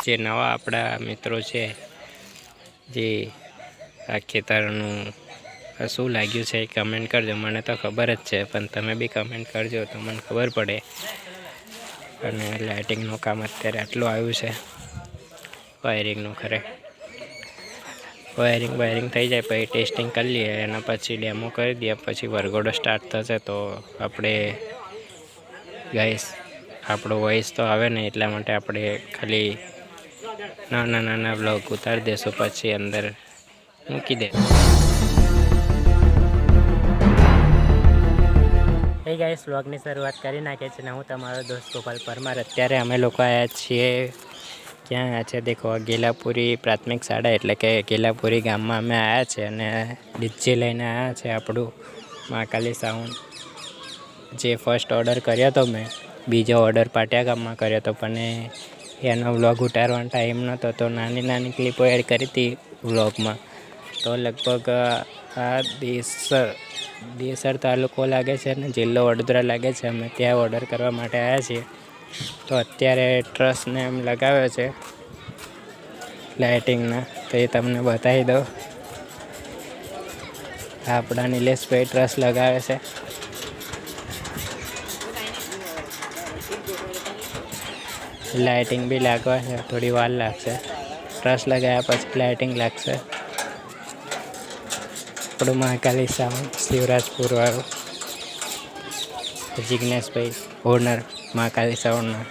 જે નવા આપણા મિત્રો છે જે આ ખેતરનું શું લાગ્યું છે એ કમેન્ટ કરજો. મને તો ખબર જ છે, પણ તમે બી કમેન્ટ કરજો તો મને ખબર પડે. અને લાઇટિંગનું કામ અત્યારે આટલું આવ્યું છે, વાયરિંગનું ખરે વાયરિંગ થઈ જાય પછી ટેસ્ટિંગ કરી લઈએ, એના પછી ડેમો કરી દઈએ, પછી વરઘોડો સ્ટાર્ટ થશે. તો આપણે ગાઈસ આપણો વોઇસ તો આવે ને, એટલા માટે આપણે ખાલી નાના બ્લોગ ઉતારી દેશું, પછી અંદર મૂકી દે. હે ગાઈસ, વ્લોગની શરૂઆત કરી નાખીએ છીએ ને હું તમારો દોસ્ત ગોપાલ પરમાર. અત્યારે અમે લોકો આવ્યા છીએ, ક્યાં આવ્યા છે દેખો, ગેલાપુરી પ્રાથમિક શાળા, એટલે કે ગેલાપુરી ગામમાં અમે આવ્યા છે. અને ડીજે લઈને આવ્યા છે આપણું મહાકાલી સાઉન્ડ. જે ફર્સ્ટ ઓર્ડર કર્યો હતો મેં, બીજો ઓર્ડર પાટિયા ગામમાં કર્યો હતો, પણ એનો વ્લોગ ઉતારવાનો ટાઈમ નહોતો, તો નાની ક્લિપો એડ કરી હતી વ્લોગમાં. તો લગભગ આ દેસર તાલુકો લાગે છે અને જિલ્લો વડોદરા લાગે છે. અમે ત્યાં ઓર્ડર કરવા માટે આવ્યા છીએ. તો અત્યારે ટ્રસને એમ લગાવ્યો છે લાઇટિંગના, તો એ તમને બતાવી દઉં. આપણા નિલેશભાઈ ટ્રસ લગાવે છે. લાઇટિંગ બી લાગવા છે, થોડી વાર લાગશે. ટ્રસ લગાવ્યા પછી લાઇટિંગ લાગશે. આપણું મહાકાલી સાઉન્ડ શિવરાજપુર વાળું જિગ્નેશભાઈ, ઓનર મહાકાલી સાઉન્ડના.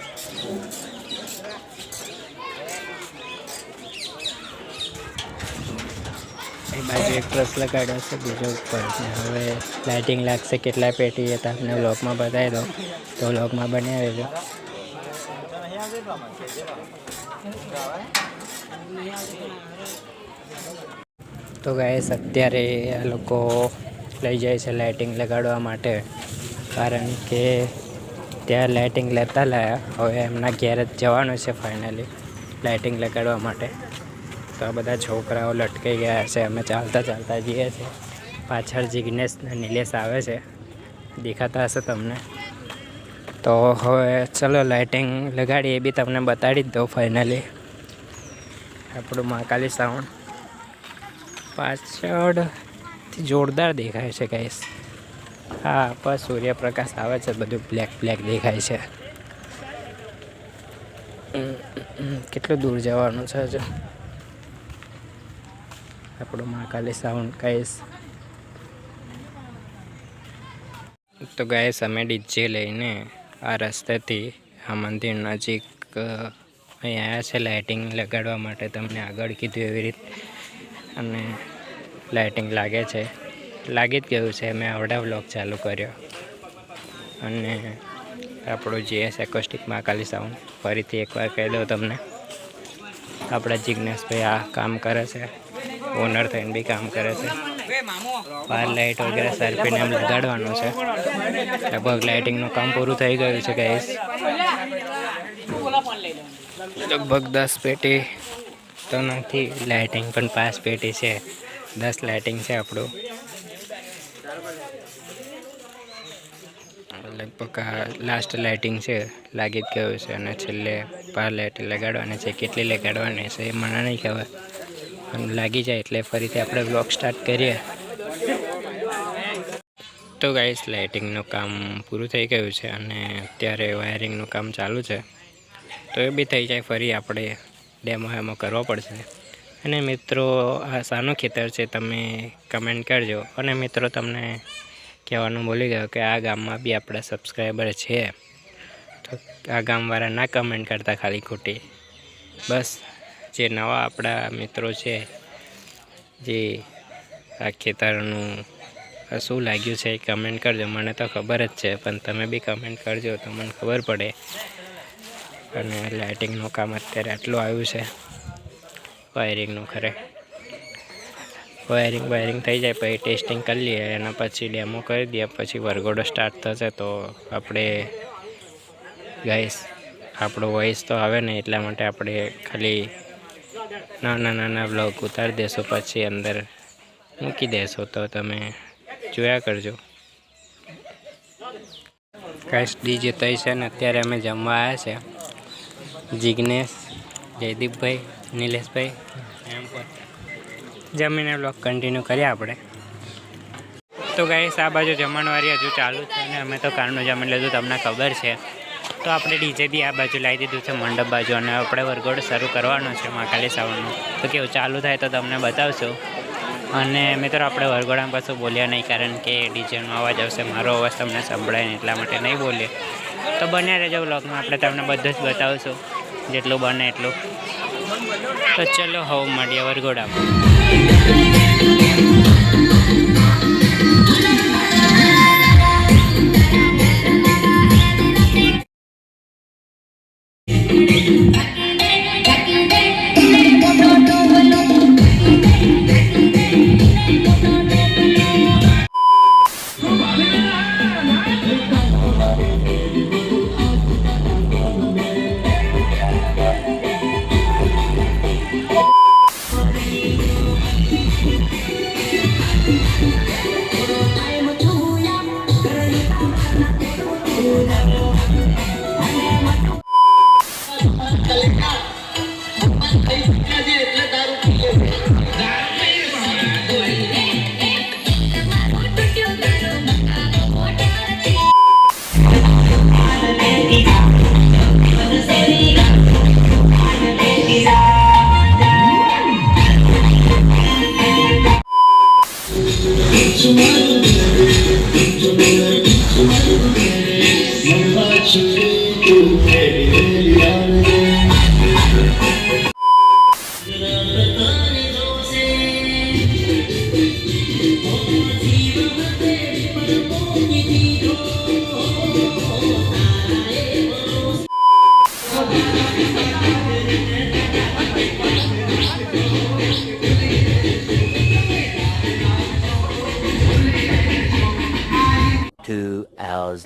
એ બાજુ એક ટ્રસ લગાડ્યો છે, બીજો ઉપર. હવે લાઇટિંગ લાગશે, કેટલા પેટી હતા તમને વ્લોગમાં બતાવી દો, તો વ્લોગમાં બન્યા રહેજો. તો ગાઈસ અત્યારે આ લોકો લઈ જાય છે લાઇટિંગ લગાડવા માટે, કારણ કે ત્યાં લાઇટિંગ લેતા લાયા. હવે એમના ઘેર જ જવાનું છે ફાઇનલી લાઇટિંગ લગાડવા માટે. તો આ બધા છોકરાઓ લટકાઈ ગયા છે. અમે ચાલતા જઈએ છીએ. પાછળ જિગ્નેશ ને નિલેશ આવે છે, દેખાતા હશે તમને. તો હવે ચલો લાઇટિંગ લગાડીએ, એ બી તમને બતાડી જ દઉં ફાઇનલી. આપણું મહાકાલી સાઉન્ડ પાછળથી જોરદાર દેખાય છે ગાઈસ. હા, બસ સૂર્યપ્રકાશ આવે છે, બધું બ્લેક દેખાય છે. કેટલું દૂર જવાનું છે હજુ. આપણું મહાકાલી સાઉન્ડ ગાઈસ. તો ગાઈસ અમે ડીજે લઈને આ રસ્તેથી આ મંદિર નજીક અહીં આવ્યા છે લાઇટિંગ લગાડવા માટે. તમને આગળ કીધું એવી રીતે, અને લાઇટિંગ લાગી જ ગયું છે. મેં આવડા વ્લોગ ચાલુ કર્યો. અને આપણું GS એકોસ્ટિક મહાકાલી સાઉન્ડ ફરીથી એકવાર કહી દઉં તમને, આપણા જિગ્નેશભાઈ આ કામ કરે છે, ઓનર થઈને બી કામ કરે છે. બહાર લાઇટ વગેરે સરપીને એમ લગાડવાનું છે. લગભગ લાઇટિંગનું કામ પૂરું થઈ ગયું છે ગાઈસ. લગભગ 10 પેટી તો નથી, લાઇટિંગ પણ 5 પેટી છે. 10 લાઇટિંગ છે આપણું. લગભગ આ લાસ્ટ લાઇટિંગ છે, લાગી જ ગયું છે. અને છેલ્લે 5 લાઇટિંગ લગાડવાની છે. કેટલી લગાડવાની છે એ મને નહીં ખબર, પણ લાગી જાય એટલે ફરીથી આપણે વ્લોગ સ્ટાર્ટ કરીએ. તો ગાઈસ લાઇટિંગનું કામ પૂરું થઈ ગયું છે અને અત્યારે વાયરિંગનું કામ ચાલુ છે. તો એ બી થઈ જાય ફરી આપણે ડેમો કરવો પડશે. અને મિત્રો આ શાનું ખેતર છે તમે કમેન્ટ કરજો. અને મિત્રો તમને કહેવાનું ભૂલી ગયો કે આ ગામમાં બી આપણા સબસ્ક્રાઈબર છે, તો આ ગામવાળા ના કમેન્ટ કરતા ખાલી ખોટી. બસ જે નવા આપણા મિત્રો છે, જે આ ખેતરનું શું લાગ્યું છે એ કમેન્ટ કરજો. મને તો ખબર જ છે, પણ તમે બી કમેન્ટ કરજો તો મને ખબર પડે. અને લાઇટિંગનું કામ અત્યારે આટલું આવ્યું છે, વાયરિંગનું ખરે વાયરિંગ થઈ જાય પછી ટેસ્ટિંગ કરી લઈએ, એના પછી ડેમો કરી દઈએ, પછી વરઘોડો સ્ટાર્ટ થશે. તો આપણે ગાઈસ આપણો વોઇસ તો આવે ને, એટલા માટે આપણે ખાલી નાના બ્લોગ ઉતારી દેશો, પછી અંદર મૂકી દેશો. તો તમે જોયા કરજો. ગાઈસ ડીજે થઈ છે ને અત્યારે અમે જમવા આવ્યા છે. જિગ્નેશ, જયદીપભાઈ, નિલેશભાઈ એમ પણ જમીને બ્લોગ કન્ટિન્યુ કરીએ આપણે. તો ગાઈસ આ બાજુ જમણવારી હજુ ચાલુ છે ને અમે તો કારનું જમીન લીધું, તમને ખબર છે. તો આપણે ડીજેથી આ બાજુ લાવી દીધું છે મંડપ બાજુ, અને આપણે વરઘોડો શરૂ કરવાનો છે મહાકાળી સાવનનો. તો કેવું ચાલુ થાય તો તમને બતાવશું. અને મિત્રો આપણે વરઘોડામાં કશું બોલ્યા નહીં, કારણ કે ડીજેનો અવાજ આવશે, મારો અવાજ તમને સંભળાય નહીં, એટલા માટે નહીં બોલીએ. તો બન્યા રહેજો વ્લોગમાં, આપણે તમને બધું જ બતાવશું જેટલું બને એટલું. તો ચલો હવે મળીએ વરઘોડામાં.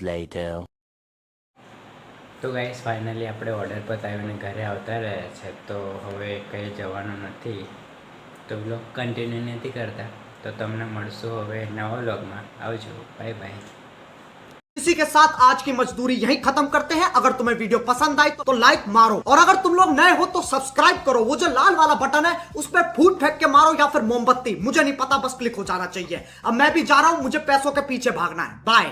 Later. તો ગાઈસ ફાઇનલી આપણે ઓર્ડર પતાવીને ઘરે આવતા રહ્યા છે. તો હવે કંઈ જવાનું નથી, તો બ્લોગ કન્ટિન્યુ નથી કરતા. તો તમને મળશું હવે નવા બ્લોગમાં. આવજો, બાય બાય. इसी के साथ आज की मजदूरी यहीं खत्म करते हैं. अगर तुम्हें वीडियो पसंद आई तो लाइक मारो, और अगर तुम लोग नए हो तो सब्सक्राइब करो. वो जो लाल वाला बटन है उस पर फूट फेंक के मारो, या फिर मोमबत्ती, मुझे नहीं पता, बस क्लिक हो जाना चाहिए. अब मैं भी जा रहा हूं, मुझे पैसों के पीछे भागना है. बाय.